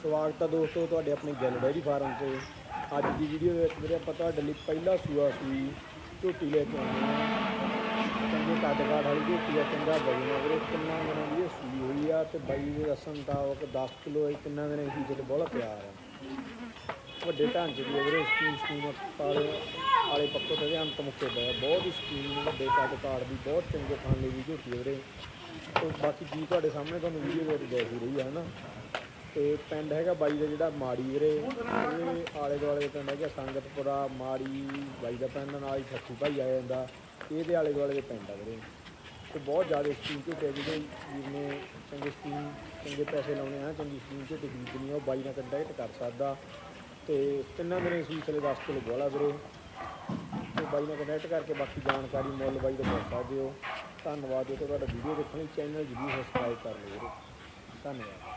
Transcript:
ਸਵਾਗਤ ਹੈ ਦੋਸਤੋ ਤੁਹਾਡੇ ਆਪਣੇ ਗਿੱਲ ਡੇਅਰੀ ਫਾਰਮ 'ਤੇ। ਅੱਜ ਦੀ ਵੀਡੀਓ ਦੇ ਵਿੱਚ ਵੀਰੇ ਆਪਾਂ ਤੁਹਾਡੇ ਲਈ ਪਹਿਲਾ ਸੂਆ ਸੂਈ ਝੋਟੀ ਲੈ ਕੇ ਆਉਂਦੇ ਹਾਂ। ਚੰਗੇ ਕੱਦ ਕਾਠ ਵਾਲੀ ਝੋਟੀ ਆ, ਚੰਗਾ ਵਜਨ ਆ ਵੀਰੇ। ਕਿੰਨਾ ਦਿਨਾਂ ਦੀ ਇਹ ਸੂਈ ਹੋਈ ਆ ਤੇ ਬਾਈ ਦੇ ਦੱਸਣ ਮੁਤਾਬਕ 10 ਕਿਲੋ ਕਿੰਨਾ ਦਿਨਾਂ ਦੀ ਚੀਜ਼ ਬਹੁਤ ਤਿਆਰ ਆ। ਵੱਡੇ ਢਾਂਚੇ ਦੀ ਵੀਰੇ ਸਕੀਮ ਵਾਲੇ ਪੱਖੋਂ ਤੇ ਅੰਤ ਮੁੱਕੇ ਪਏ, ਬਹੁਤ ਹੀ ਸਕੀਮ ਵੱਡੇ ਕੱਦ ਕਾਠ ਦੀ, ਬਹੁਤ ਚੰਗੇ ਖਾਣੇ ਦੀ ਝੋਟੀ ਵੀਰੇ। ਤੇ ਬਾਕੀ ਜੀ ਤੁਹਾਡੇ ਸਾਹਮਣੇ ਤੁਹਾਨੂੰ ਵੀਡੀਓ ਦੇ ਵਿੱਚ ਦੇਖ ਹੀ ਰਹੀ ਆ ਨਾ। ਤੇ ਪਿੰਡ ਹੈਗਾ ਬਾਈ ਦਾ ਜਿਹੜਾ ਮਾੜੀ ਵੀਰੇ, ਇਹਦੇ ਆਲੇ ਦੁਆਲੇ ਦੇ ਪਿੰਡ ਹੈਗਾ ਸੰਗਤਪੁਰਾ, ਮਾੜੀ ਬਾਈ ਦਾ ਪਿੰਡ, ਨਾਲ ਹੀ ਠੱਠੂ ਭਾਈ ਆ ਜਾਂਦਾ, ਇਹਦੇ ਆਲੇ ਦੁਆਲੇ ਦੇ ਪਿੰਡ ਆ ਵੀਰੇ। ਤੇ ਬਹੁਤ ਜ਼ਿਆਦਾ ਸਕੀਮ ਝੋਟੇ ਜਿਹੜੇ ਵੀਰ ਨੇ ਚੰਗੇ ਪੈਸੇ ਲਾਉਣੇ ਆ, ਚੰਗੀ ਸਕੀਮ ਝੋਟੀ ਖਰੀਦਣੀ ਆ, ਉਹ ਬਾਈ ਨਾਲ ਕੰਟੈਕਟ ਕਰ ਸਕਦਾ। ਤੇ ਤਿੰਨਾਂ ਦਿਨ ਸੂਈ ਥੱਲੇ 10 ਕਿਲੋ ਬੋਲਾ ਵੀਰੇ। ਤੇ ਬਾਈ ਨਾਲ ਕੰਟੈਕਟ ਕਰਕੇ ਬਾਕੀ ਜਾਣਕਾਰੀ ਮੁੱਲ ਬਾਈ ਤੋਂ ਪੁੱਛ ਸਕਦੇ ਹੋ। ਧੰਨਵਾਦ ਜੀ ਤੁਹਾਡਾ ਵੀਡੀਓ ਦੇਖਣ ਲਈ। ਚੈਨਲ ਜ਼ਰੂਰ ਸਬਸਕ੍ਰਾਈਬ ਕਰ ਲਓ ਵੀਰੇ। ਧੰਨਵਾਦ।